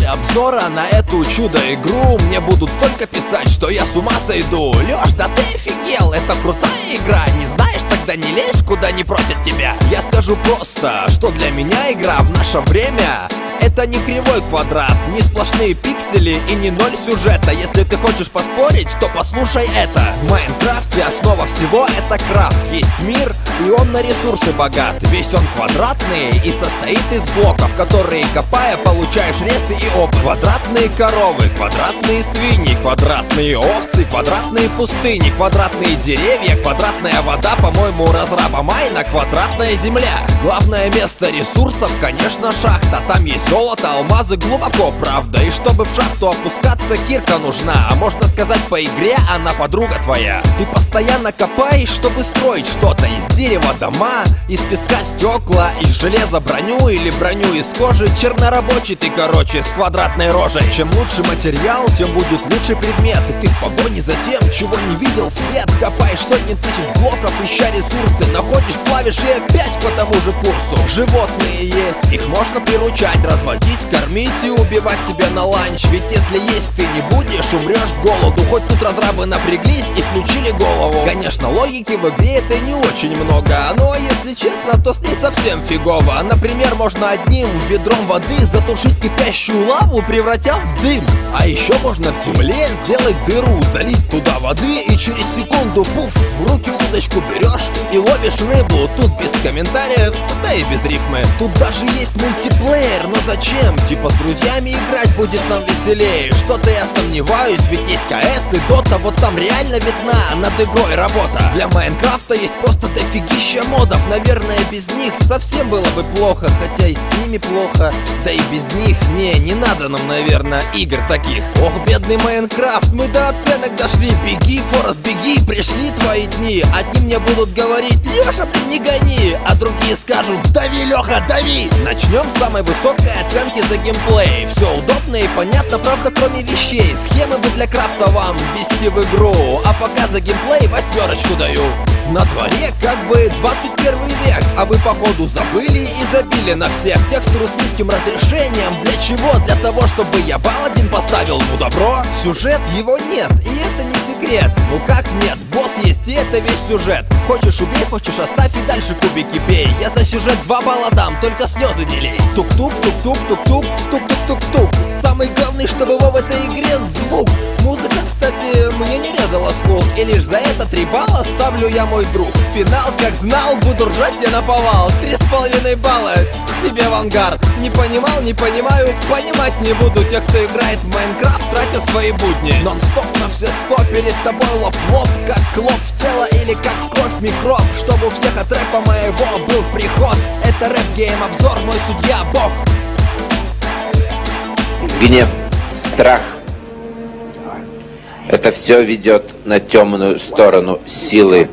После обзора на эту чудо-игру мне будут столько писать, что я с ума сойду. Лёш, да ты офигел, это крутая игра. Не знаешь, тогда не лезь, куда не просят тебя. Я скажу просто, что для меня игра в наше время это не кривой квадрат, не сплошные пиксели и не ноль сюжета. Если ты хочешь поспорить, то послушай это. В Майнкрафте основа всего это крафт. Есть мир, и он на ресурсы богат. Весь он квадратный и состоит из блоков, которые, копая, получаешь ресы и опыт. Квадратные коровы, квадратные свиньи, квадратные овцы, квадратные пустыни, квадратные деревья, квадратная вода, по-моему, разраба Майна, квадратная земля. Главное место ресурсов, конечно, шахта. Там есть золото, алмазы глубоко, правда. И чтобы в шахту опускаться, кирка нужна. А можно сказать, по игре она подруга твоя. Ты постоянно копаешь, чтобы строить что-то. Из дерева дома, из песка стекла, из железа броню или броню из кожи. Чернорабочий ты, короче, с квадратной рожей. Чем лучше материал, тем будет лучше предмет. И ты в погоне за тем, чего не видел свет. Копаешь сотни тысяч блоков, ища ресурсы. Находишь, плавишь и опять по тому же курсу. Животные есть, их можно приручать, разводить, кормить и убивать себя на ланч. Ведь если есть ты не будешь, умрешь с голоду. Хоть тут разрабы напряглись и включили голову. Конечно, логики в игре это не очень много, но если честно, то с ней совсем фигово. Например, можно одним ведром воды затушить кипящую лаву, превратя в дым. А еще можно в земле сделать дыру, залить туда воды и через секунду, пуф, в руки удочку берешь и ловишь рыбу. Тут без комментариев, да и без рифмы. Тут даже есть мультиплеер, но зачем? Типа с друзьями играть будет нам веселее. Что-то я сомневаюсь, ведь есть КС и Дота. Вот там реально видна над игрой работа. Для Майнкрафта есть просто дофигища модов. Наверное, без них совсем было бы плохо. Хотя и с ними плохо, да и без них не надо нам, наверное, игр таких. Ох, бедный Майнкрафт, мы до оценок дошли. Беги, Форест, беги, пришли твои дни. Одни мне будут говорить: Леша, блин, не гони. А другие скажут: дави, Леха, дави. Начнем с самой высокой оценки за геймплей. Все удобно и понятно, правда, кроме вещей. Схемы бы для крафта вам ввести в игру. А пока за геймплей 8 даю. На дворе как бы 21 век, а вы походу забыли и забили на всех. Текстуру с низким разрешением. Для чего? Для того, чтобы я балл один поставил, ну добро. Сюжет его нет, и это не секрет. Ну как нет? Босс есть, и это весь сюжет. Хочешь убей, хочешь оставь и дальше кубики бей. Я за сюжет 2 балла дам, только слезы не лей. Тук-тук, тук-тук, тук-тук, тук-тук-тук-тук. Самый главный, чтобы в этой игре звук. Музыка, кстати, мне не резала слух. И лишь за это 3 балла ставлю я, мой друг. Финал, как знал, буду ржать тебе наповал. 3,5 балла тебе в ангар. Не понимал, не понимаю, понимать не буду. Те, кто играет в Майнкрафт, тратят свои будни. Нон-стоп на все 100, перед тобой лоб в лоб. Как клоп в тело или как в кровь микроб. Чтобы у всех от рэпа моего был приход. Это рэп-гейм-обзор, мой судья бог. Гнев, страх. Это все ведет на темную сторону силы.